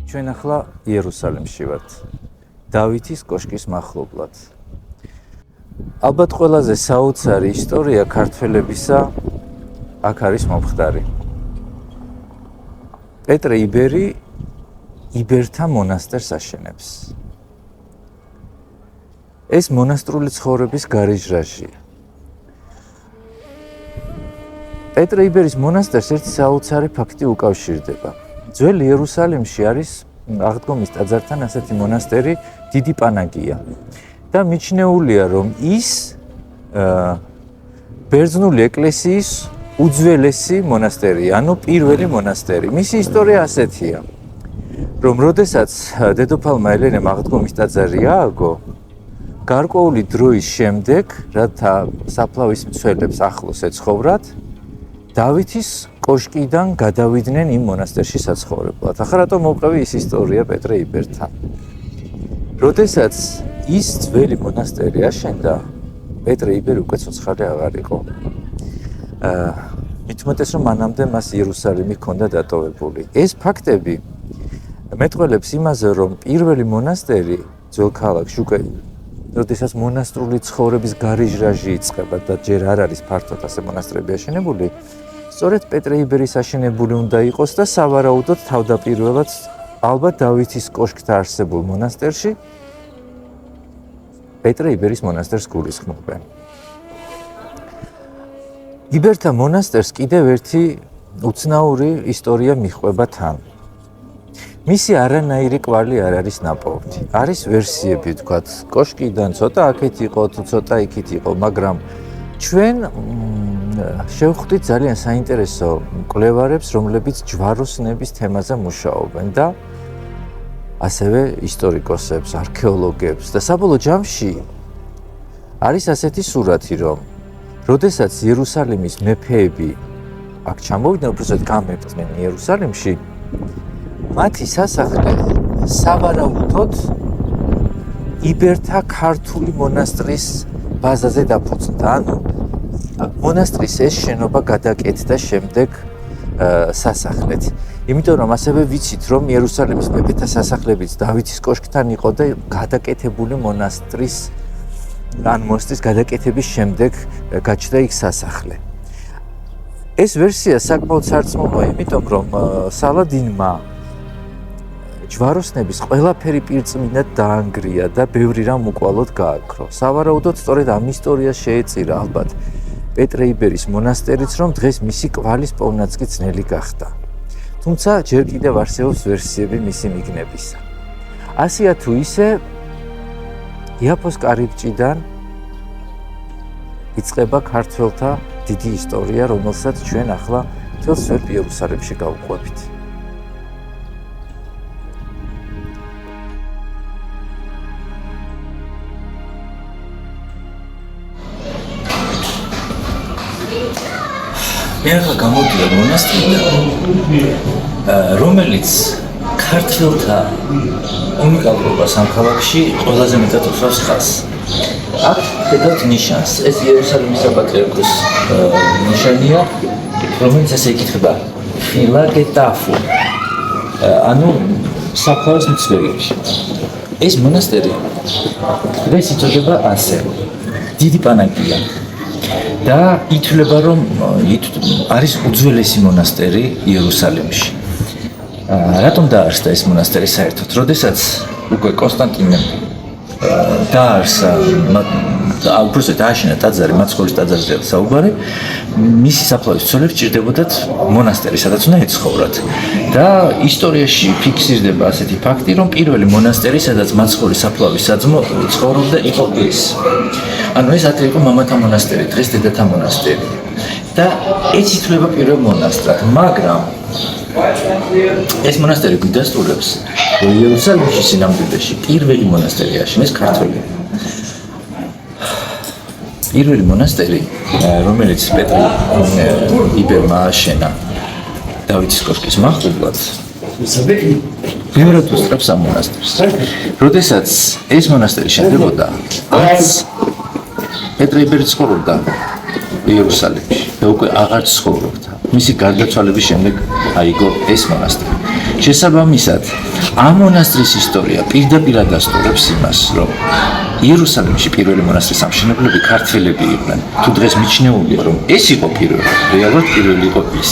ჩვენ ახლა იერუსალიმში ვართ. დავითის კოშკის მახლობლად. ალბათ ყველაზე საოცარი ისტორია ქართველებისა აქ არის მომხდარი. პეტრე იბერი იბერთა მონასტერს აშენებს. ეს მონასტრული ცხოვრების გარეჟრაჟია. პეტრე იბერის მონასტერს ერთი საოცარი ფაქტი უკავშირდება. ძველ იერუსალიმში არის აღდგომის ტაძართან ასეთი მონასტერი დიდი პანაგია და მიჩნეულია რომ ის ბერძნული ეკლესიის უძველესი მონასტერია, ანუ პირველი მონასტერი. მისი ისტორია ასეთია, რომ როდესაც დედოფალმა ელენემ აღდგომის ტაძარი ააგო, გარკვეული დროის შემდეგ, რათა საფლავის მცველებს ახლოს ეცხოვრათ, დავითის კოშკიდან გადავიდნენ იმ მონასტერში საცხოვრებლად. ახლა რატომ მოვყევი ის ისტორია პეტრე იბერთან? როდესაც ის ძველი მონასტერი აშენდა, პეტრე იბერი უკვე ცოცხალი აღარ იყო. მithumetes რომ მანამდე მას იერუსალიმი ჰქონდა დატოვებული. ეს ფაქტები მეტყველებს იმაზე, რომ პირველი მონასტერი ძველ ქალაქში უკვე როდესაც მონასტრული ცხოვრების გარეჟრაჟი იწყება და ჯერ არ არის ფართოდ ასე მონასტრები აშენებული, სწორედ პეტრე იბერის აშენებული უნდა იყოს და სავარაუდოდ თავდაპირველად ალბათ დავითის კოშკთან არსებულ მონასტერში პეტრე იბერის მონასტერს გულისხმობენ. იბერთა მონასტერს კიდევ ერთი უცნაური ისტორია მიჰყვება თან. მისი არანაირი კვალი არ არის ნაპოვნი. არის ვერსიები, თქვათ, კოშკიდან ცოტა აქეთ იყო, თუ ცოტა იქით იყო, მაგრამ ჩვენ შევხვდით ძალიან საინტერესო მკვლევარებს, რომლებიც ჯვაროსნების თემაზე მუშაობენ და ასევე ისტორიკოსებს, არქეოლოგებს და საბოლოო ჯამში არის ასეთი სურათი, რომ როდესაც იერუსალიმის მეფეები აქ ჩამოვიდნენ, უბრალოდ გამეფდნენ იერუსალიმში, მათი სასახლე სავარაუდოდ იბერთა ქართული მონასტრის ბაზაზე დაფუძნდა. ანუ მონასტრის ეს შენობა გადაკეთდა შემდეგ სასახლედ. იმიტომ რომ ასევე ვიცით, რომ იერუსალიმის მეფეთა სასახლებიც დავითის კოშკთან იყო და გადაკეთებული მონასტრის ან მონასტრის გადაკეთების შემდეგ გაჩნდა იქ სასახლე. ეს ვერსია საკმაოდ სარწმუნოა, იმიტომ რომ სალადინმა ჯვაროსნების ყველაფერი პირწმინდად დაანგრია და ბევრი რამ უკვალოდ გააქრო. სავარაუდოდ სწორედ ამ ისტორიას შეეწირა ალბათ პეტრე იბერის მონასტერიც, რომ დღეს მისი კვალის პოვნაც კი ძნელი გახდა. თუმცა ჯერ კიდევ არსებობს ვერსიები მისი მიგნებისა. ასეა თუ ისე, იაფოს კარიბჭიდან იწყება ქართველთა დიდი ისტორია, რომელსაც ჩვენ ახლა მთელ ძველ იერუსალიმში გავუყვებით. მე ახლა გამოვიდე მონასტრიდან, რომელიც ქართველთა უნიკალურობას ამ ქალაქში ყველაზე მეტად უსვამს ხაზს. აქ ხედავთ ნიშანს, ეს იერუსალიმის საპატრიარქოს ნიშანია, რომელიც ასე იკითხება ფილაგეტაფუ, ანუ საფლავის მცველი. ეს მონასტერი დღეს იწოდება ასე, დიდი პანაგია. და ითვლება, რომ არის უძველესი მონასტერი იერუსალიმში. რატომ დაარსდა ეს მონასტერი საერთოდ? როდესაც უკვე კონსტანტინემ დაარსა, უბრალოდ დააშენა ტაძარი, მაცხოვრის ტაძარზე საუბარი, მისი საფლავის მცველებს ჭირდებოდათ მონასტერი, სადაც უნდა ეცხოვრათ. და ისტორიაში ფიქსირდება ასეთი ფაქტი, რომ პირველი მონასტერი, სადაც მაცხოვრის საფლავის საძმო ცხოვრობდა, იყო ეს. ანუ ეს ადრე იყო მამათა მონასტერი, დღეს დედათა მონასტერი. და ეს ითვლება პირველ მონასტრად, მაგრამ ეს მონასტერი გვიდასტურებს, რომ იერუსალიმში სინამდვილეში პირველი მონასტერი აშენეს ქართველი. პირველი მონასტერი, რომელიც პეტრე იბერმა აშენა დავითის კოშკის მახლობლად, ბევრად უსწრებს ამ მონასტერს. როდესაც ეს მონასტერი შენდებოდა, პეტრე იბერი ცხოვრობდა იერუსალიმში და უკვე აღარ ცხოვრობდა. მისი გარდაცვალების შემდეგ აიგო ეს მონასტერი. შესაბამისად, ამ მონასტრის ისტორია პირდაპირ ასტურებს იმას, რომ იერუსალიმში პირველი მონასტრის ამშენებლები ქართველები იყვნენ. თუ დღეს მიჩნეულია, რომ ეს იყო პირველი, რეალურად პირველი იყო ის.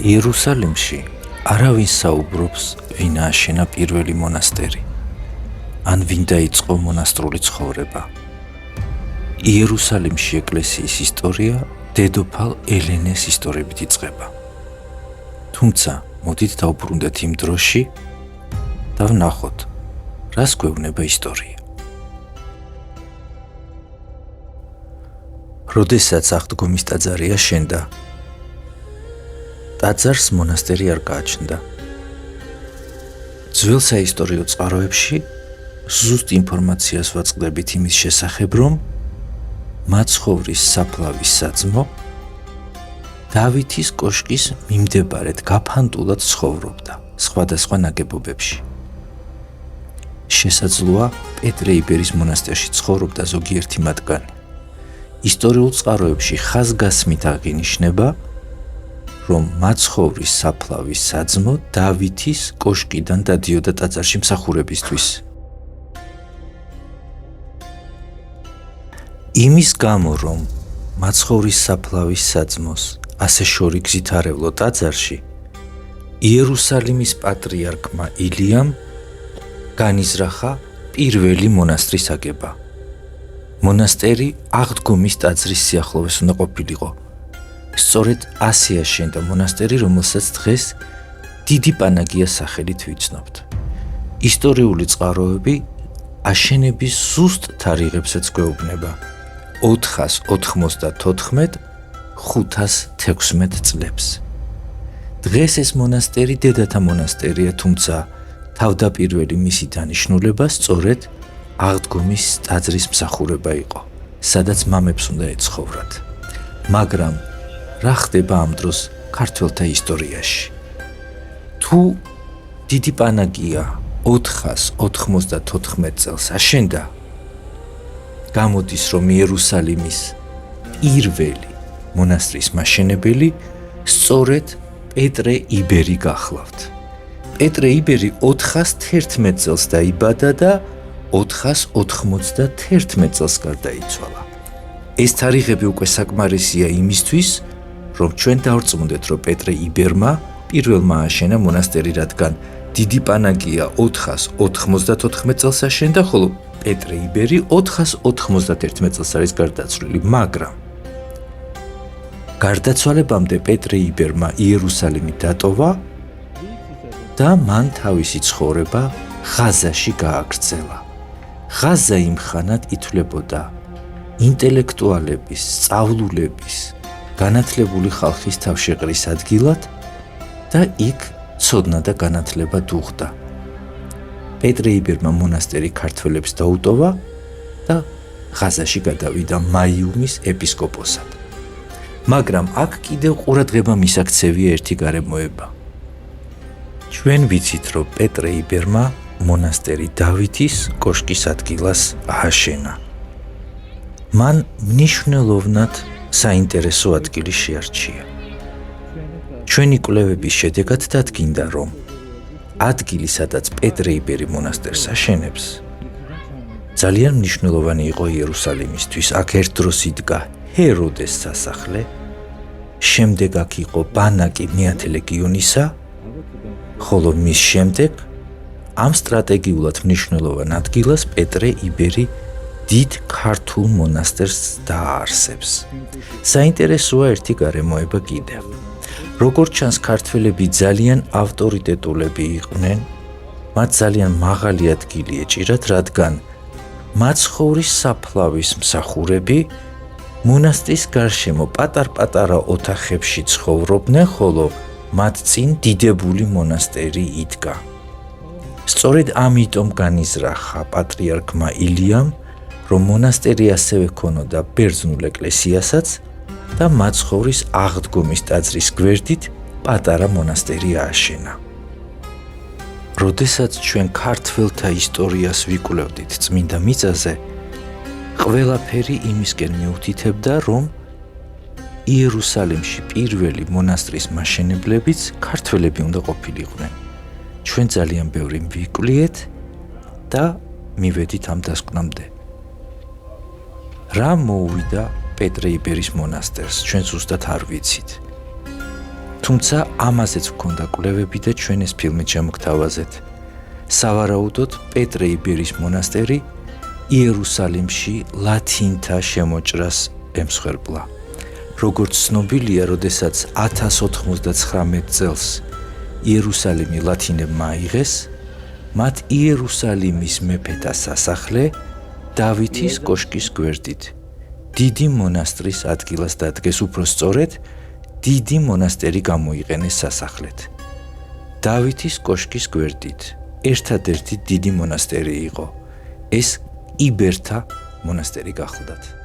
იერუსალიმში არავინ საუბრობს, ვინ ააშენა პირველი მონასტერი, ან ვინ დაიწყო მონასტრული ცხოვრება. იერუსალიმში ეკლესიის ისტორია დედოფალ ელენეს ისტორიებით იწყება. თუმცა, მოდით დავბრუნდეთ იმ დროში და ვნახოთ, რას გვეუბნება ისტორია. როდესაც აღდგომის ტაძარი აშენდა, ტაძარს მონასტერი არ გააჩნდა. ძველ საისტორიო წყაროებში ზუსტ ინფორმაციას ვაწყდებით იმის შესახებ, რომ მაცხოვრის საფლავის საძმო დავითის კოშკის მიმდებარედ გაფანტულად ცხოვრობდა სხვადასხვა ნაგებობებში. შესაძლოა პეტრე იბერის მონასტერში ცხოვრობდა ზოგიერთი მათგანი. ისტორიულ წყაროებში ხაზგასმით აღინიშნება, რომ მაცხოვრის საფლავის საძმო დავითის კოშკიდან დადიოდა ტაძარში მსახურებისთვის. იმის გამო, რომ მაცხოვრის საფლავის საძმოს ასე შორიგზით არევლო ტაძარში, იერუსალიმის პატრიარქმა ილიამ განიზრახა პირველი მონასტრის აგება. მონასტერი აღდგომის ტაძრის სიახლოვეს უნდა ყოფილიყო. სწორედ ასე აშენდა მონასტერი, რომელსაც დღეს დიდი პანაგიას სახელით ვიცნობთ. ისტორიული წყაროები აშენების ზუსტ თარიღებსაც გვეუბნება. 494-516 წლებს. დღეს ეს მონასტერი დედათა მონასტერია, თუმცა თავდაპირველი მისი დანიშნულება სწორედ აღდგომის ტაძრის მსახურება იყო, სადაც მამებს უნდა ეცხოვრათ. მაგრამ რა ხდება ამ დროს ქართველთა ისტორიაში? თუ დიდი პანაგია 494 წელს აშენდა, გამოდის, რომ იერუსალიმის პირველი მონასტრის მაშენებელი სწორედ პეტრე იბერი გახლავთ. პეტრე იბერი 411 წელს დაიბადა და 491 წელს გარდაიცვალა. ეს თარიღები უკვე საკმარისია იმისთვის, რომ ჩვენ დავრწმუნდეთ, რომ პეტრე იბერმა პირველმა აშენა მონასტერი, რადგან დიდი პანაგია 494 წელს აშენდა, ხოლო პეტრე იბერი 491 წელს არის გარდაცვლილი, მაგრამ გარდაცვალებამდე პეტრე იბერმა იერუსალიმი დატოვა და მან თავისი ცხოვრება ღაზაში გააგრძელა. ღაზა იმ ხანად ითვლებოდა ინტელექტუალების, სწავლულების, განათლებული ხალხის თავშეყრის ადგილად და იქ ცოდნა და განათლება დუღდა. პეტრე იბერმა მონასტერი ქართველებს დაუტოვა და ღაზაში გადავიდა მაიუმის ეპისკოპოსად. მაგრამ აქ კიდევ ყურადღება მისაქცევია ერთი გარემოება. ჩვენ ვიცით, რომ პეტრე იბერმა მონასტერი დავითის კოშკის ადგილას ააშენა. მან მნიშვნელოვნად საინტერესო ადგილი შეარჩია. ჩვენი კვლევების შედეგად დადგინდა, რომ ადგილი, სადაც პეტრე იბერი მონასტერს აშენებს, ძალიან მნიშვნელოვანი იყო იერუსალიმისთვის. აქ ერთ დროს იდგა ჰეროდეს სასახლე, შემდეგ აქ იყო ბანაკი მეათე ლეგიონისა, ხოლო მის შემდეგ ამ სტრატეგიულად მნიშვნელოვან ადგილას პეტრე იბერი დიდ ქართულ მონასტერს დააარსებს. საინტერესოა ერთი გარემოება კიდევ. როგორც ჩანს, ქართველები ძალიან ავტორიტეტულები იყვნენ, მათ ძალიან მაღალი ადგილი ეჭირათ, რადგან მაცხოვრის საფლავის მსახურები მონასტრის გარშემო პატარ-პატარა ოთახებში ცხოვრობდნენ, ხოლო მათ წინ დიდებული მონასტერი იდგა. სწორედ ამიტომ განიზრახა პატრიარქმა ილიამ, რომ მონასტერი ასევე ჰქონოდა ბერძნულ ეკლესიასაც და მაცხოვრის აღდგომის ტაძრის გვერდით პატარა მონასტერი ააშენა. როდესაც ჩვენ ქართველთა ისტორიას ვიკვლევდით წმინდა მიწაზე, ყველაფერი იმისკენ მიუთითებდა, რომ იერუსალიმში პირველი მონასტრის მაშენებლებიც ქართველები უნდა ყოფილიყვნენ. ჩვენ ძალიან ბევრი ვიკვლიეთ და მივედით ამ დასკვნამდე. რა მოუვიდა პეტრე იბერის მონასტერს, ჩვენ ზუსტად არ ვიცით. თუმცა ამაზეც გვქონდა კვლევები და ჩვენ ეს ფილმით შემოგთავაზეთ. სავარაუდოდ პეტრე იბერის მონასტერი იერუსალიმში ლათინთა შემოჭრას ემსხვერპლა. როგორც ცნობილია, როდესაც 1099 წელს იერუსალიმი ლათინებმა აიღეს, მათ იერუსალიმის მეფეთა სასახლე დავითის კოშკის გვერდით დიდი მონასტრის ადგილას დადგეს, უფრო სწორედ დიდი მონასტერი გამოიყენეს სასახლედ. დავითის კოშკის გვერდით ერთადერთი დიდი მონასტერი იყო. ეს იბერთა მონასტერი გახლდათ.